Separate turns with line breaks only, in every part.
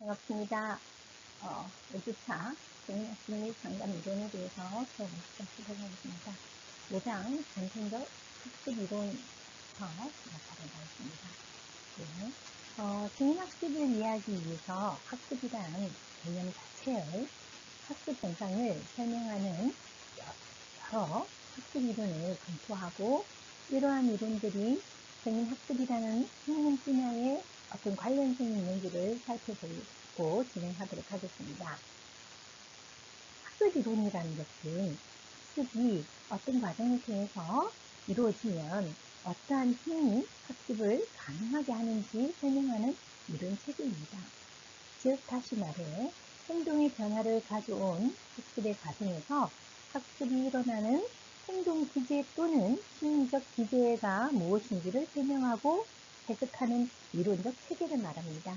반갑습니다. 5주차 생리학습 상담 이론에 대해서 수업을 시작하도록 하겠습니다. 5장 전통적 학습 이론부터 시작하도록 하겠습니다. 네. 생리학습을 이해하기 위해서 학습이란 개념 자체의 학습 현상을 설명하는 여러 학습 이론을 검토하고 이러한 이론들이 생리학습이라는 학문 분야에 어떤 관련성이 있는지를 살펴보고 진행하도록 하겠습니다. 학습 이론이라는 것은 학습이 어떤 과정을 통해서 이루어지면 어떠한 힘이 학습을 가능하게 하는지 설명하는 이론 체계입니다. 즉 다시 말해 행동의 변화를 가져온 학습의 과정에서 학습이 일어나는 행동 기제 또는 심리적 기제가 무엇인지를 설명하고 해석하는 이론적 체계를 말합니다.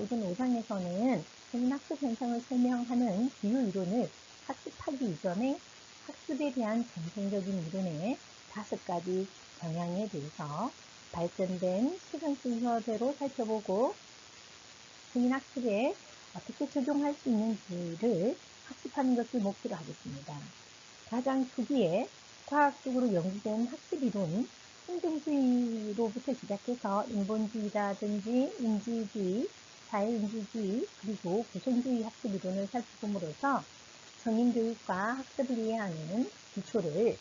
이번 5장에서는 생리학습 현상을 설명하는 주요 이론을 학습하기 이전에 학습에 대한 전통적인 이론의 5가지 경향에 대해서 발전된 시간 순서대로 살펴보고 생리학습에 어떻게 적용할 수 있는지를 학습하는 것을 목표로 하겠습니다. 가장 초기에 과학적으로 연구된 학습 이론은 행동주의로부터 시작해서 인본주의라든지 인지주의, 사회인지주의, 그리고 구성주의 학습 이론을 살펴봄으로써 성인교육과 학습을 이해하는 기초를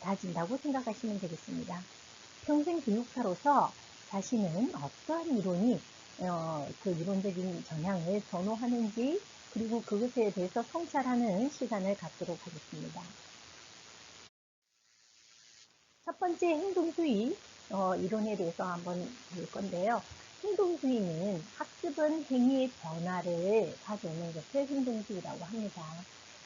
다진다고 생각하시면 되겠습니다. 평생 교육사로서 자신은 어떠한 이론이 그 이론적인 정향을 선호하는지 그리고 그것에 대해서 성찰하는 시간을 갖도록 하겠습니다. 첫 번째 행동주의 이론에 대해서 한번 볼 건데요. 행동주의는 학습은 행위의 변화를 가져오는 것을 행동주의라고 합니다.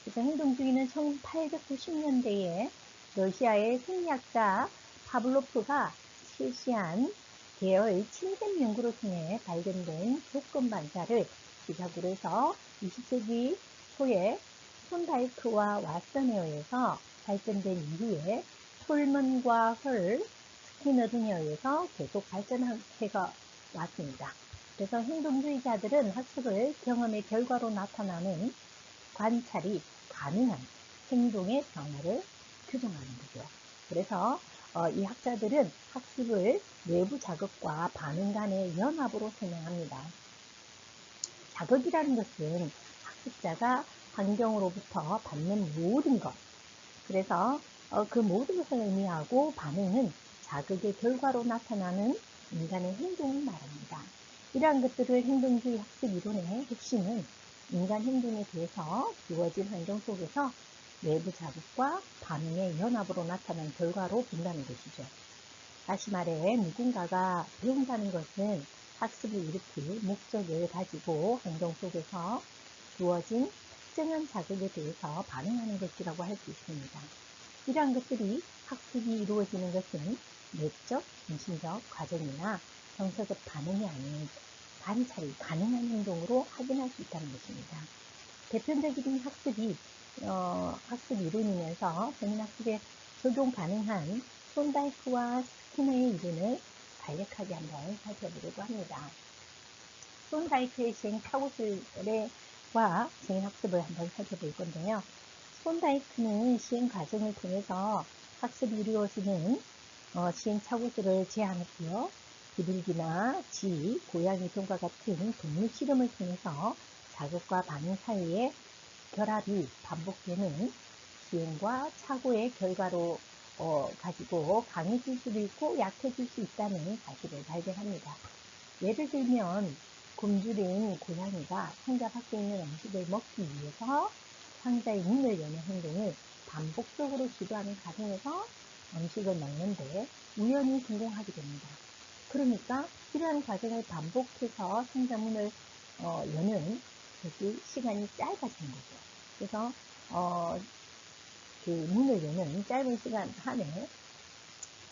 그래서 행동주의는 1890년대에 러시아의 생리학자 파블로프가 실시한 계열 침샘 연구를 통해 발견된 조건 반사를 시작으로 해서 20세기 초에 촌다이크와 왓슨에 의해서 발전된 이후에 톨먼과 헐, 스키너 등에 의해서 계속 발전해가 왔습니다. 그래서 행동주의자들은 학습을 경험의 결과로 나타나는 관찰이 가능한 행동의 변화를 규정하는 거죠. 그래서 이 학자들은 학습을 외부 자극과 반응 간의 연합으로 설명합니다. 자극이라는 것은 학습자가 환경으로부터 받는 모든 것, 그래서 그 모든 것을 의미하고 반응은 자극의 결과로 나타나는 인간의 행동을 말합니다. 이러한 것들을 행동주의 학습 이론의 핵심은 인간 행동에 대해서 주어진 환경 속에서 외부 자극과 반응의 연합으로 나타난 결과로 본다는 것이죠. 다시 말해 누군가가 배운다는 것은 학습을 일으킬 목적을 가지고 행동 속에서 주어진 특정한 자극에 대해서 반응하는 것이라고 할 수 있습니다. 이러한 것들이 학습이 이루어지는 것은 내적, 정신적 과정이나 정서적 반응이 아닌 관찰이 가능한 행동으로 확인할 수 있다는 것입니다. 대표적인 학습 이론이면서 생리학습에 적용 가능한 촌다이크와 스키너의 이론을 간략하게 한번 살펴보려고 합니다. 촌다이크의 시행 사고술과 생리학습을 한번 살펴볼 건데요. 촌다이크는 시행 과정을 통해서 학습이 이루어지는 시행착오들을 제안했고요. 비둘기나 쥐, 고양이 등과 같은 동물 실험을 통해서 자극과 반응 사이에 결합이 반복되는 시행과 착오의 결과로 가지고 강해질 수도 있고 약해질 수 있다는 사실을 발견합니다. 예를 들면 굶주린 고양이가 상자 밖에 있는 음식을 먹기 위해서 상자의 문을 여는 행동을 반복적으로 시도하는 과정에서 음식을 먹는데 우연히 성공하게 됩니다. 그러니까 이러한 과정을 반복해서 상자 문을 여는 그 시간이 짧아지는 거죠. 그래서 그 문을 여는 짧은 시간 안에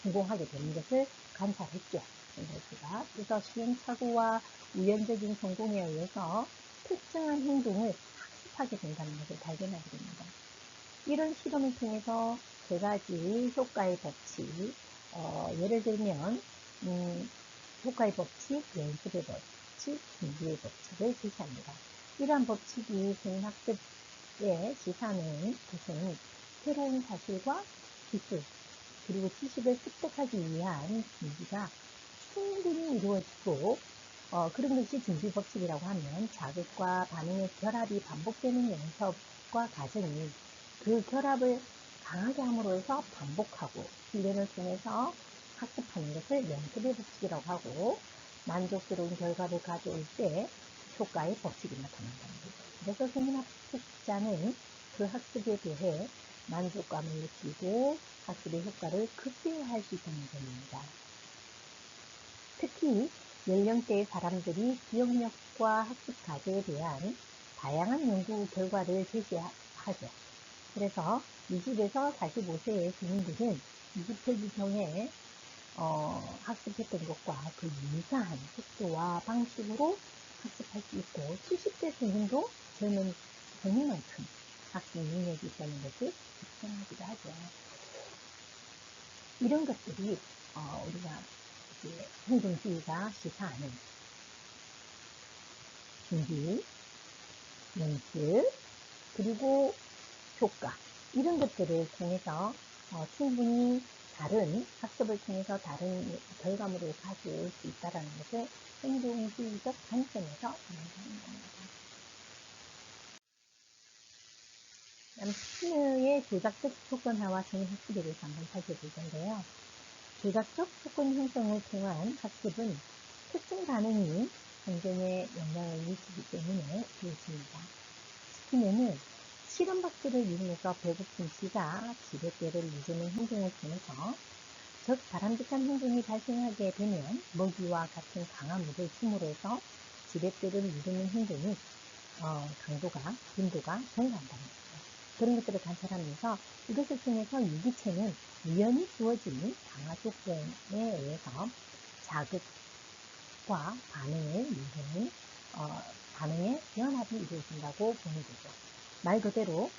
성공하게 되는 것을 관찰했죠. 그래서 시행착오와 우연적인 성공에 의해서 특정한 행동을 학습하게 된다는 것을 발견하게 됩니다. 이런 실험을 통해서 3가지 효과의 법칙, 예를 들면 효과의 법칙, 연습의 법, 법칙, 준비의 법칙을 제시합니다. 이러한 법칙이 생활학습에 시사하는 것은 새로운 사실과 기술, 그리고 지식을 습득하기 위한 준비가 충분히 이루어지고, 그런 것이 준비 법칙이라고 하면 자극과 반응의 결합이 반복되는 연습과 과정이 그 결합을 강하게 함으로써 반복하고 훈련을 통해서 학습하는 것을 연습의 법칙이라고 하고, 만족스러운 결과를 가져올 때 효과의 법칙이 나타난다는 거죠. 그래서 생활학습자는 그 학습에 대해 만족감을 느끼고 학습의 효과를 극대화할 수 있다는 점입니다. 특히 연령대의 사람들이 기억력과 학습 과제에 대한 다양한 연구 결과를 제시하죠. 그래서 20에서 45세의 성인들은 20세기경에 학습했던 것과 그 유사한 속도와 방식으로 학습할 수 있고, 70대 성인도 젊은 성인만큼 학습 능력이 있다는 것을 입증하기도 하죠. 이런 것들이 우리가 이제 행동주의가 시사하는 준비, 연습, 그리고 효과, 이런 것들을 통해서 충분히 다른 학습을 통해서 다른 결과물을 가져올 수 있다는 것을 행동주의적 관점에서 이야기하는 겁니다. 스키너의 조작적 조건화와 정의학습에 대해서 한번 살펴볼 텐데요. 조작적 조건 형성을 통한 학습은 특정 반응이 환경에 영향을 미치기 때문에 이루어집니다. 스키너는 실험박스를 이용해서 배고픈 쥐가 지렛대를 누르는 행동을 통해서 즉 바람직한 행동이 발생하게 되면 먹이와 같은 강한 물을 줌으로 해서 지렛대를 누르는 행동이 강도가, 빈도가 증가한다는 거죠. 그런 것들을 관찰하면서 이것을 통해서 유기체는 우연히 주어진 강화 조건에 의해서 자극과 반응을 이루는 반응의 연합이 이루어진다고 보는 거죠. 말 그대로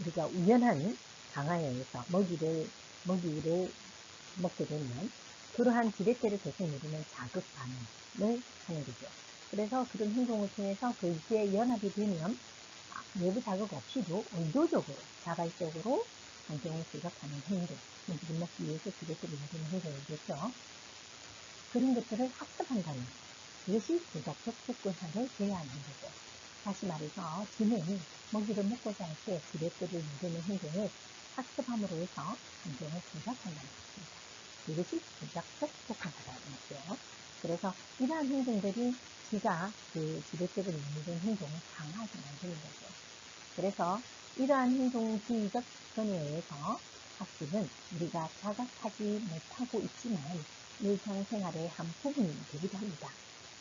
우리가 우연한 강화에 의해서 먹이를 먹게 되면 그러한 지렛대를 계속 누르는 자극 반응을 하는 거죠. 그래서 그런 행동을 통해서 그에 연합이 되면 외부 자극 없이도 의도적으로 자발적으로 환경을 조작하는 행동, 먹이를 먹기 위해서 지렛대를 누르는 행동이겠죠. 그런 것들을 학습한다는 이것이 조작적 조건화를 제외하는 거죠. 다시 말해서 쥐는 먹이를 먹고자 할 때 지렛대를 누르는 행동을 학습함으로 해서 환경을 조작한다는 것입니다. 이것이 조작적 조건화라는 거죠. 그래서 이러한 행동들이 쥐가 그 지렛대를 누르는 행동을 강하게 만드는 거죠. 그래서 이러한 행동주의적 조건에 의해서 학습은 우리가 자각하지 못하고 있지만 일상생활의 한 부분이 되기도 합니다.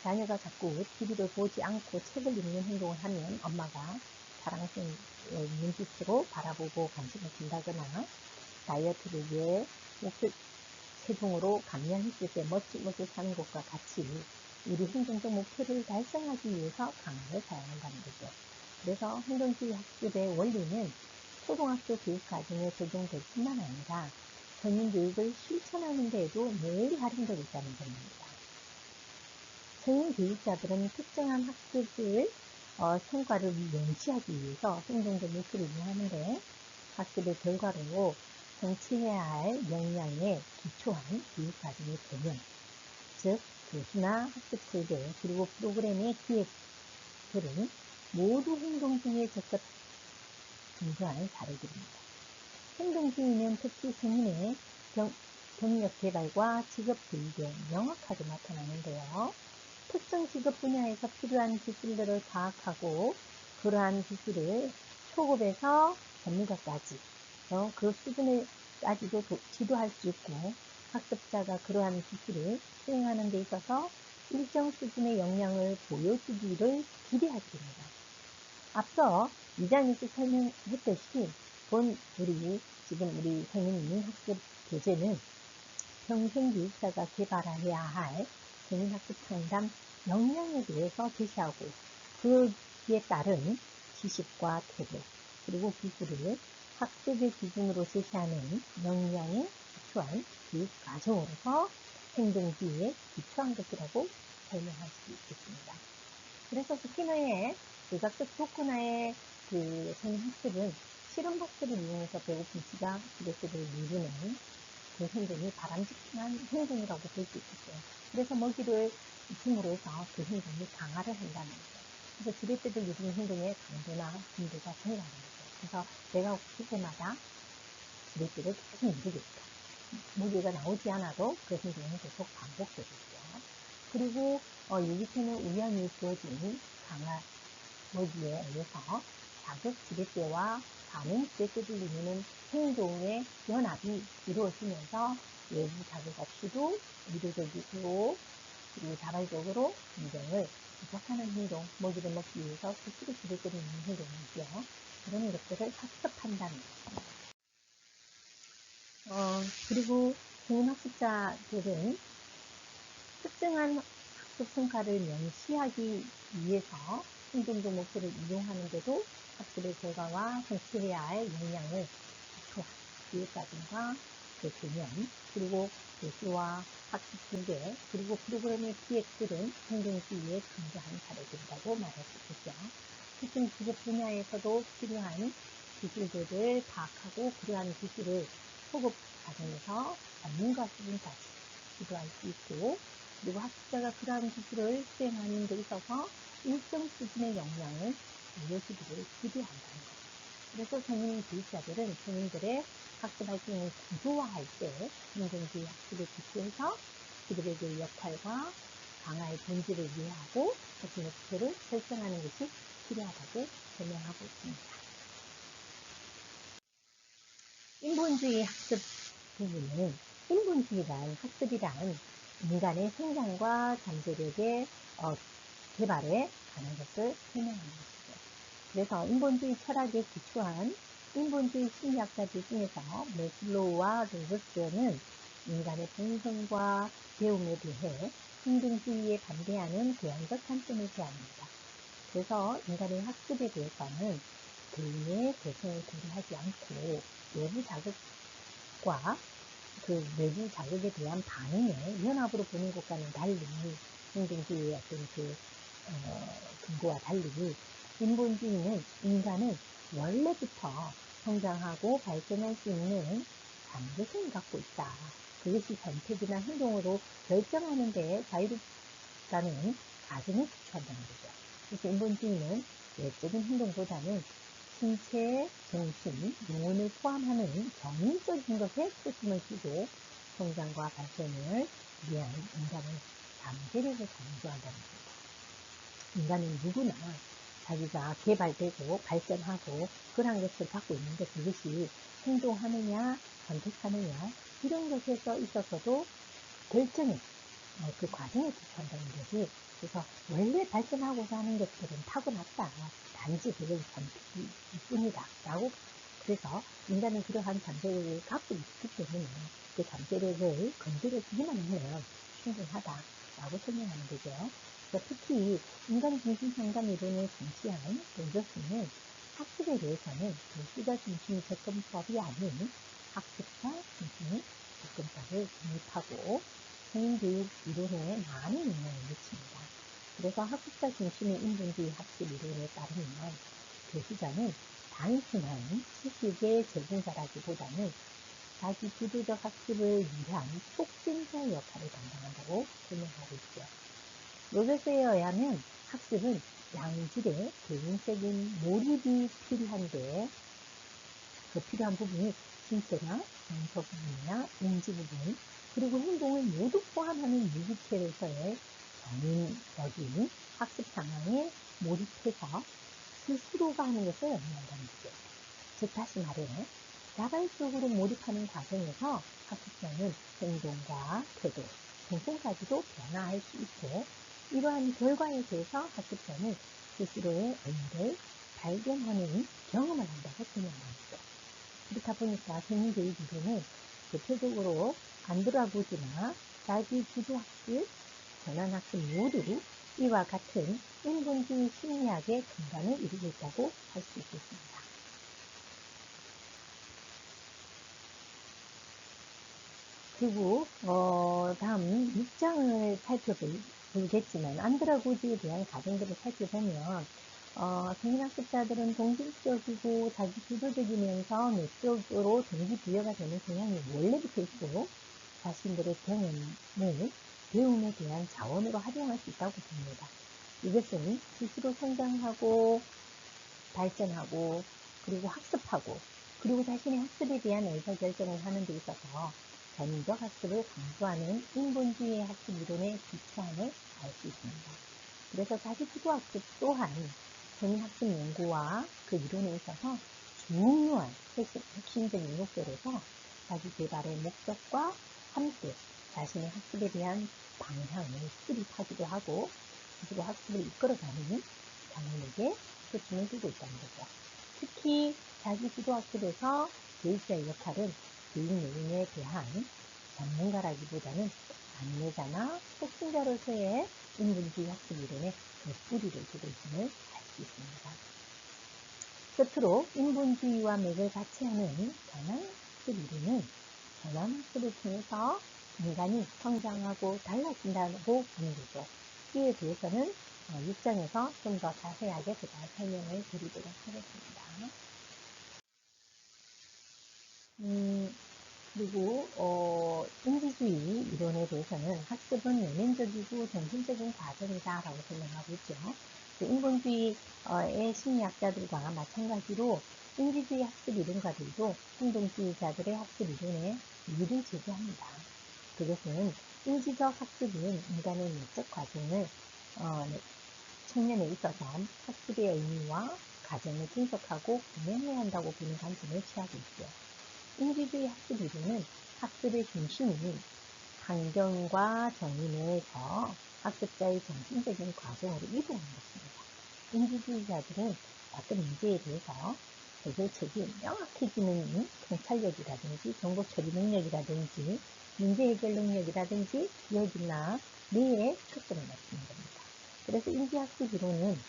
자녀가 자꾸 TV를 보지 않고 책을 읽는 행동을 하면 엄마가 사랑스러운 눈빛으로 바라보고 간식을 준다거나 다이어트를 위해 체중으로 감량했을 때 멋진 옷을 사는 것과 같이 우리 행동적 목표를 달성하기 위해서 강화를 사용한다는 거죠. 그래서 행동주의 학습의 원리는 초등학교 교육과정에 적용될 뿐만 아니라 성인 교육을 실천하는 데에도 늘 활용되고 있다는 점입니다. 성인 교육자들은 특정한 학습을 성과를 명시하기 위해서 행동적 목표를 이용하는데 학습의 결과로 성취해야 할 역량에 기초한 교육과정의 개념, 즉 교수나 학습 설계 그리고 프로그램의 기획들은 모두 행동주의에 적극 근거한 사례들입니다. 행동주의는 특히 성인의 경력 개발과 직업 교육에 명확하게 나타나는데요. 특정 직업 분야에서 필요한 기술들을 파악하고 그러한 기술을 초급에서 전문가까지 그 수준에까지도 지도할 수 있고 학습자가 그러한 기술을 수행하는 데 있어서 일정 수준의 역량을 보여주기를 기대하게 됩니다. 앞서 2장에서 설명했듯이 지금 우리 성인 학습 교재는 평생교육사가 개발해야 할 성인학습 상담 역량에 대해서 제시하고 그에 따른 지식과 태도 그리고 기술을 학습의 기준으로 제시하는 역량에 기초한 교육 과정으로서 행동주의에 기초한 것이라고 설명할 수 있겠습니다. 그래서 스키너의 의학적 토크나의 그 성학습은 실험학습을 이용해서 배고픈 지각 지렛대를 누르는 그 행동이 바람직한 행동이라고 볼 수 있겠어요. 그래서 먹이를 줌으로 해서 그 행동이 강화를 한다는 거죠. 그래서 지렛대를 누르는 행동의 강도나 빈도가 성장하는 거죠. 그래서 내가 고플 때마다 지렛대를 계속 누르겠죠. 먹이가 나오지 않아도 그 행동은 계속 반복되겠죠. 그리고 유기체는 우연히 주어진 강화 먹이에 의해서 자극 지렛대와 반응 지렛대를 누르는 행동의 연합이 이루어지면서 외부 자극 없이도 의도적이고 그리고 자발적으로 행동을 지속하는 행동, 먹이를 먹기 위해서 스스로 지렛대를 누르는 행동이죠. 그런 것들을 학습한다는 거죠. 그리고 개인학습자들은 특정한 학습 성과를 명시하기 위해서 행동적 목표를 이용하는데도 학습의 결과와 성취해야 할 역량을 기초한 기획과정과 그 개념, 그리고 예시와 학습 설계, 그리고 프로그램의 기획들은 행동주의에 근거한 사례들이라고 말할 수 있겠죠. 특정 기업 분야에서도 필요한 기술들을 파악하고 그러한 기술을 소급 과정에서 전문가 수준까지 기도할 수 있고, 그리고 학습자가 그러한 기술을 수행하는 데 있어서 일정 수준의 역량을 보여주기를 기대한다는 것. 그래서 성인 교육자들은 성인들의 학습 활동을 구조화할 때 행동주의 학습에 기초해서 그들에게 역할과 강화의 본질을 이해하고 학습 목표를 설정하는 것이 필요하다고 설명하고 있습니다. 인본주의 학습 부분은 인본주의란 학습이란 인간의 생산과 잠재력의 개발에 관한 것을 설명하는 것이죠. 그래서 인본주의 철학에 기초한 인본주의 심리학자들 중에서 메슬로우와 로저스는 인간의 본성과 배움에 대해 행동주의에 반대하는 교양적 관점을 제안합니다. 그래서 인간의 학습에 대해서는 개인의 개성을 고려하지 않고 외부 자극과 그 외부 자극에 대한 반응을 연합으로 보는 것과는 달리, 행동주의의 어떤 그 근거와 달리 인본주의는 인간은 원래부터 성장하고 발전할 수 있는 잠재성을 갖고 있다. 그것이 선택이나 행동으로 결정하는 데 자유롭다는 가정에 기초한다는 거죠. 그래서 인본주의는 외적인 행동보다는 신체, 정신, 영혼을 포함하는 정인적인 것에 초점을 두고 성장과 발전을 위한 인간의 잠재력을 강조한다는 겁니다. 인간은 누구나 자기가 개발되고 발전하고 그런 것을 갖고 있는데 그것이 행동하느냐 선택하느냐 이런 것에서 있어서도 결정이 그 과정에 기초한다는 거지. 그래서 원래 발전하고자 하는 것들은 타고났다. 단지 그건 선택일 뿐이다. 라고. 그래서 인간은 그러한 잠재력을 갖고 있기 때문에 그 잠재력을 건드려주기만 하면 충분하다. 라고 설명하는 거죠. 특히 인간 중심 상담 이론을 정치한 로저스는 학습에 대해서는 교수자 중심 접근법이 아닌 학습자 중심 접근법을 도입하고 성인교육 이론에 많은 영향을 미칩니다. 그래서 학습자 중심의 인본주의 학습 이론에 따르면 교수자는 단순한 지식의 제공자라기보다는 자기 주도적 학습을 위한 촉진자 역할을 담당한다고 설명하고 있죠. 로저스에 의하면 학습은 양질의 개인적인 몰입이 필요한데 그 필요한 부분이 신체나 정서 부분이나 인지 부분 그리고 행동을 모두 포함하는 유기체로서의 전인적인 학습 상황에 몰입해서 스스로가 하는 것을 의미한다는 거죠. 즉 다시 말해 자발적으로 몰입하는 과정에서 학습자는 행동과 태도, 정성까지도 변화할 수 있고 이러한 결과에 대해서 학습자는 스스로의 의미를 발견하는 경험을 한다고 설명합니다. 그렇다 보니까 성인교육 이론은 대표적으로 안드라고즈나 자기 주도학습, 전환학습 모두 이와 같은 인본주의 심리학의 근간을 이루고 있다고 할 수 있겠습니다. 그리고 다음 6장을 살펴볼 불겠지만 안드라고지에 대한 과정들을 살펴보면 성인학습자들은 동질적이고 자기 주도적이면서 내적으로 동기부여가 되는 성향이 원래부터 있고 자신들의 경험을 배움에 대한 자원으로 활용할 수 있다고 봅니다. 이것은 스스로 성장하고 발전하고 그리고 학습하고 그리고 자신의 학습에 대한 의사결정을 하는 데 있어서 전적 학습을 강조하는 인본주의의 학습 이론의 기초함을 알 수 있습니다. 그래서 자기주도 학습 또한 성인학습 연구와 그 이론에 있어서 중요한 핵심적인 요소로서 자기 개발의 목적과 함께 자신의 학습에 대한 방향을 수립하기도 하고 그리고 학습을 이끌어가는 경험에게 초점을 두고 있다는 거죠. 특히 자기주도 학습에서 교육자의 역할은 교육 내용에 대한 전문가라기보다는 안내자나 촉진자로서의 인본주의 학습 이론에 뿌리를 두고 있음을 알 수 있습니다. 끝으로 인본주의와 맥을 같이 하는 전환학습 이론은 전환학습을 통해서 인간이 성장하고 달라진다고 보는 거죠. 이에 대해서는 6장에서 좀 더 자세하게 제가 설명을 드리도록 하겠습니다. 그리고 인지주의 이론에 대해서는 학습은 내면적이고 정신적인 과정이다 라고 설명하고 있죠. 인본주의의 심리학자들과 마찬가지로 인지주의 학습 이론가들도 행동주의자들의 학습 이론에 이의를 제기합니다. 그것은 인지적 학습은 인간의 내적 과정을 청년에 있어서 학습의 의미와 과정을 분석하고 구매해야 한다고 보는 관점을 취하고 있죠. 인지주의 학습 이론은 학습의 중심이 환경과 정의 내에서 학습자의 정신적인 과정으로 이동하는 것입니다. 인지주의자들은 어떤 문제에 대해서 해결책이 명확해지는 통찰력이라든지 정보 처리 능력이라든지 문제 해결 능력이라든지 기억이나 뇌에 초점을 맞추는 겁니다. 그래서 인지학습 이론은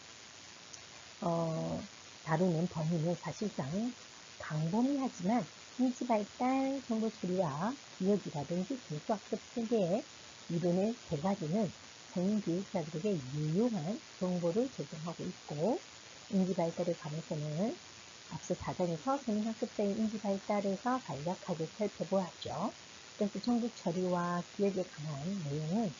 다루는 범위는 사실상 광범위하지만 인지발달, 정보처리와 기억이라든지 교수학습 체계의 이론의 세 가지는 성인 교육자들에게 유용한 정보를 제공하고 있고 인지발달에 관해서는 앞서 4장에서 성인학습자의 인지발달에서 간략하게 살펴보았죠. 그래서 정보처리와 기억에 관한 내용은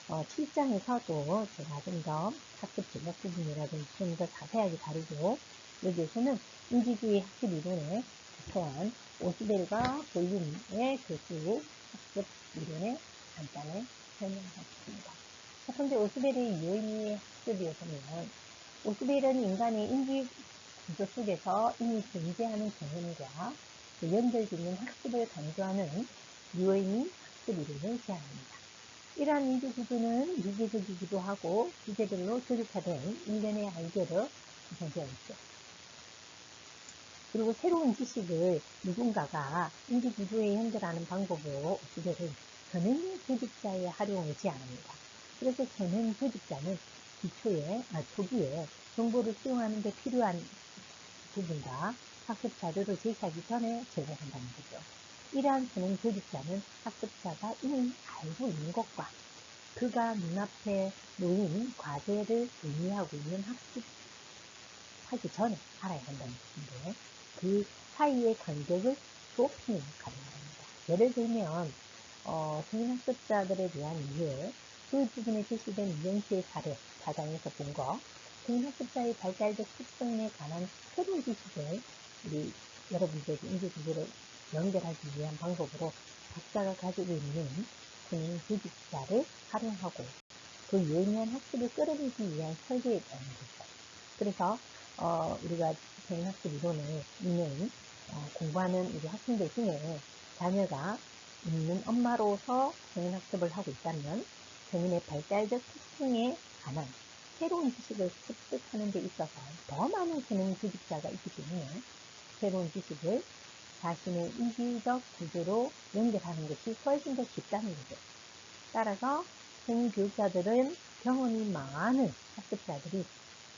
7장에서도 제가 좀 더 학습 전략 부분이라든지 좀 더 자세하게 다루고 여기에서는 인지주의 학습 이론에 기초한 오스벨과 볼륨의 교수 학습 이론의 간단히 설명하겠습니다. 첫 번째 오스벨의 유의미의 학습에 보면 오스벨은 인간의 인지 구조 속에서 이미 존재하는 개념과 연결되는 학습을 강조하는 유의미 학습 이론을 제안합니다. 이러한 인지 구조는 미개적이기도 하고 주제별로 조직화된 일련의 아이디어로 구성되어 있죠. 그리고 새로운 지식을 누군가가 인지 구조에 연결하는 방법으로 오스벨은 전행 조직자의 활용을 제안합니다. 그래서 전행 조직자는 초기에 정보를 수용하는 데 필요한 부분과 학습 자료를 제시하기 전에 제공한다는 거죠. 이러한 전행 조직자는 학습자가 이미 알고 있는 것과 그가 눈앞에 놓인 과제를 의미하고 있는 학습하기 전에 알아야 한다는 것인데 그 사이의 간격을 좁히는 역할을 합니다. 예를 들면 성인학습자들에 대한 이해, 그 부분에 제시된 이현수의 사례, 4장에서 본 거, 성인학습자의 발달적 특성에 관한 새로운 지식을 우리 여러분들에게 인지구조를 연결하기 위한 방법으로 각자가 가지고 있는 성인 조직자를 활용하고 그 유의미한 학습을 끌어내기 위한 설계에 대한 거죠. 그래서 우리가 성인학습 이론을 있는 공부하는 우리 학생들 중에 자녀가 있는 엄마로서 성인학습을 하고 있다면 성인의 발달적 특성에 관한 새로운 지식을 습득하는 데 있어서 더 많은 성인 조직자가 있기 때문에 새로운 지식을 자신의 인지적 구조로 연결하는 것이 훨씬 더 쉽다는 거죠. 따라서 성인 교육자들은 경험이 많은 학습자들이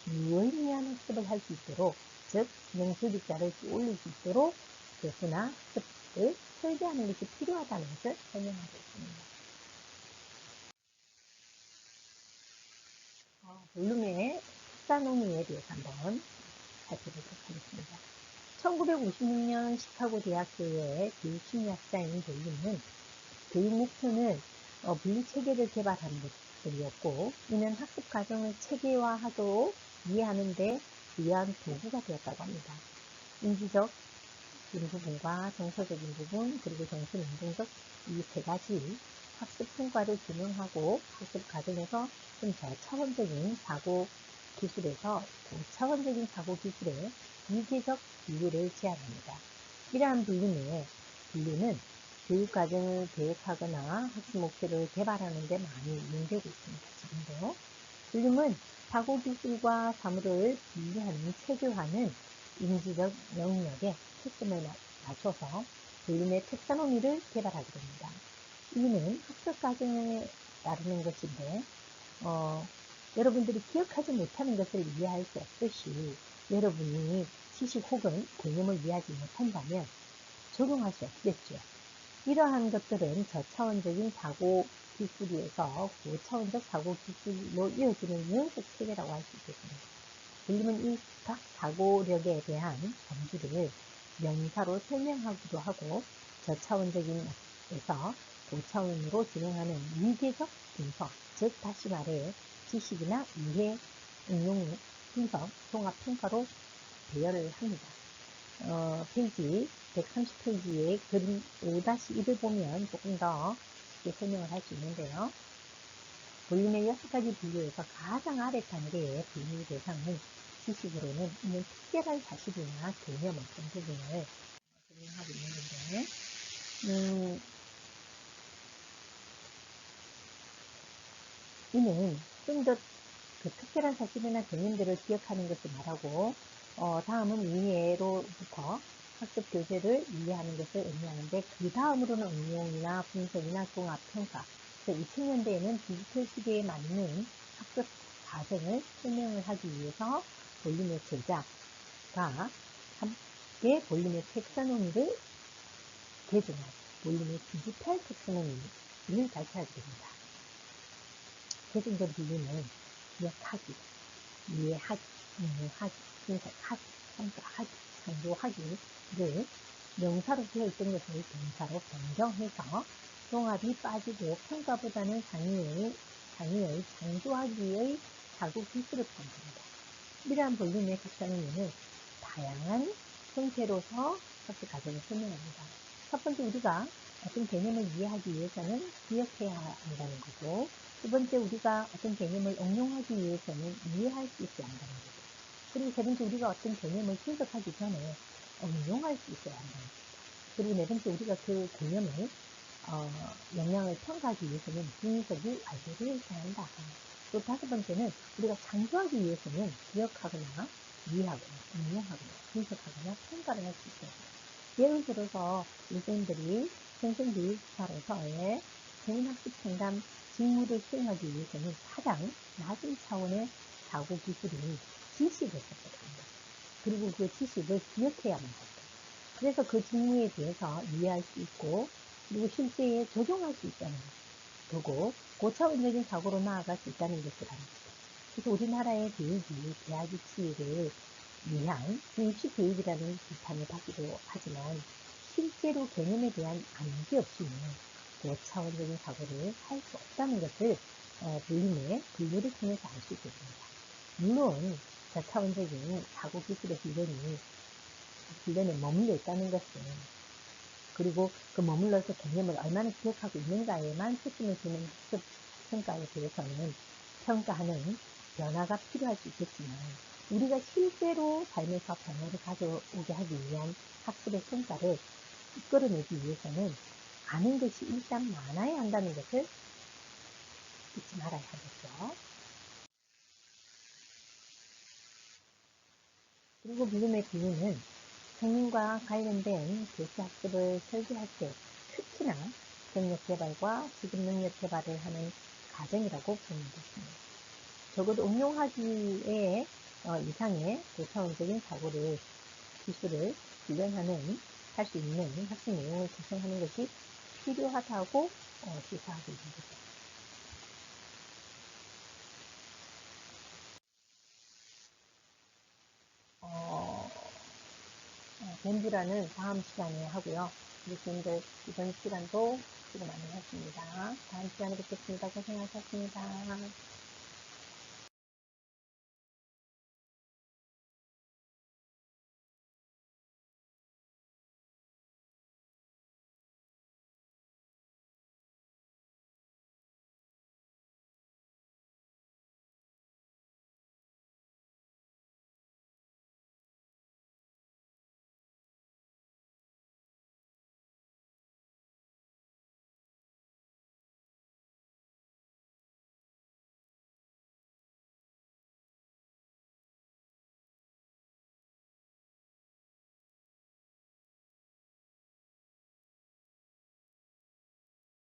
유의미한 학습을 할 수 있도록, 즉 진행 조직자를 올릴 수 있도록 교수나 학습을 설계하는 것이 필요하다는 것을 설명하고 있습니다. 볼륨의 텍사노미에 대해서 한번 살펴보도록 하겠습니다. 1956년 시카고 대학교의 교육심리학자인 볼륨은 교육 목표는 분리 체계를 개발하는 것들이었고, 이는 학습 과정을 체계화하도록 이해하는 데 유효한 도구가 되었다고 합니다. 인지적인 부분과 정서적인 부분, 그리고 정신운동적 이 세 가지 학습 성과를 규명하고 학습 과정에서 좀 저차원적인 사고 기술에서 고차원적인 사고 기술의 위계적 분류를 제안합니다. 이러한 분류는 교육 과정을 계획하거나 학습 목표를 개발하는 데 많이 이용되고 있습니다. 지금도. 분류는 사고 기술과 사물을 분류하는 체계화는 인지적 영역에 초점을 맞춰서 볼륨의 텍사노미를 개발하게 됩니다. 이는 학습 과정에 따르는 것인데, 여러분들이 기억하지 못하는 것을 이해할 수 없듯이 여러분이 지식 혹은 개념을 이해하지 못한다면 적용할 수 없겠죠. 이러한 것들은 저차원적인 사고 기술에서 고차원적 사고 기술로 이어지는 연속 체계라고 할 수 있겠습니다. 볼륨은 이 각 사고력에 대한 범주를 명사로 설명하기도 하고, 저차원적인 에서 고차원으로 진행하는 위계적 분석, 즉 다시 말해 지식이나 이해, 응용, 분석, 종합 평가로 배열을 합니다. 페이지 130페이지의 그림 5-1을 보면 조금 더 쉽게 설명을 할 수 있는데요. 볼륨의 6가지 분류에서 가장 아래 단계의 분류 대상은 지식으로는 있는 특별한 사실이나 개념 어떤 부분을 설명하고 있는 건데, 이는 좀 더 그 특별한 사실이나 개념들을 기억하는 것을 말하고, 다음은 이해로부터 학습 교재를 이해하는 것을 의미하는데, 그 다음으로는 응용이나 분석이나 종합 평가. 2000년대에는 디지털 시대에 맞는 학습 과정을 설명을 하기 위해서 볼륨의 제자가 함께 볼륨의 텍사노미를 개정한 볼륨의 디지털 텍사노미를 발표하게 됩니다. 개정된 분류는 기억하기, 이해하기, 응용하기, 분석하기, 평가하기, 창조하기를 명사로 되어 있던 것을 동사로 변경해서 종합이 빠지고 평가보다는 상위의 창조하기의 사고 기술을 포함합니다. 이러한 볼륨의 텍사노미는 다양한 형태로서 학습 과정을 설명합니다. 첫 번째, 우리가 어떤 개념을 이해하기 위해서는 기억해야 한다는 거고, 두 번째, 우리가 어떤 개념을 응용하기 위해서는 이해할 수 있어야 한다는 거죠. 그리고 세 번째, 우리가 어떤 개념을 분석하기 전에 응용할 수 있어야 한다는 거죠. 그리고 네 번째, 우리가 그 개념을 영향을 평가하기 위해서는 분석이 완료되어 있어야 한다. 또 다섯 번째는 우리가 창조하기 위해서는 기억하거나 이해하거나 응용하거나 분석하거나 평가를 할 수 있어야 한다. 예를 들어서 선생님들이 선생교육사로서의 개인학습 상담 직무를 수행하기 위해서는 가장 낮은 차원의 사고 기술인 지식을 습득합니다. 그리고 그 지식을 기억해야만 합니다. 그래서 그 직무에 대해서 이해할 수 있고, 그리고 실제에 적용할 수 있다는 거고, 고차원적인 사고로 나아갈 수 있다는 것을 합니다. 그래서 우리나라의 교육이 대학 입시를 위한 입시 교육이라는 비판을 받기도 하지만, 실제로 개념에 대한 암기 없이는 고차원적인 사고를 할 수 없다는 것을 볼륨의 분류를 통해서 알 수 있게 됩니다. 물론 저차원적인 사고 기술의 훈련에 머물러 있다는 것은, 그리고 그 머물러서 개념을 얼마나 기억하고 있는가에만 초점을 두는 학습 평가에 대해서는 평가하는 변화가 필요할 수 있겠지만, 우리가 실제로 삶에서 변화를 가져오게 하기 위한 학습의 성과를 이끌어내기 위해서는 아는 것이 일단 많아야 한다는 것을 잊지 말아야 하겠죠. 그리고 볼륨의 비유는 성인과 관련된 교수 학습을 설계할 때 특히나 경력 개발과 지급 능력 개발을 하는 과정이라고 보면 되겠습니다. 적어도 응용하기에 이상의 고차원적인 기술을 훈련하는 할 수 있는 학습 내용을 구성하는 것이 필요하다고 시사하고 있는 거죠. 뱀브라는 다음 시간에 하고요. 교수님들 이번 시간도 수고 많이 하십니다. 다음 시간에 뵙겠습니다. 고생하셨습니다.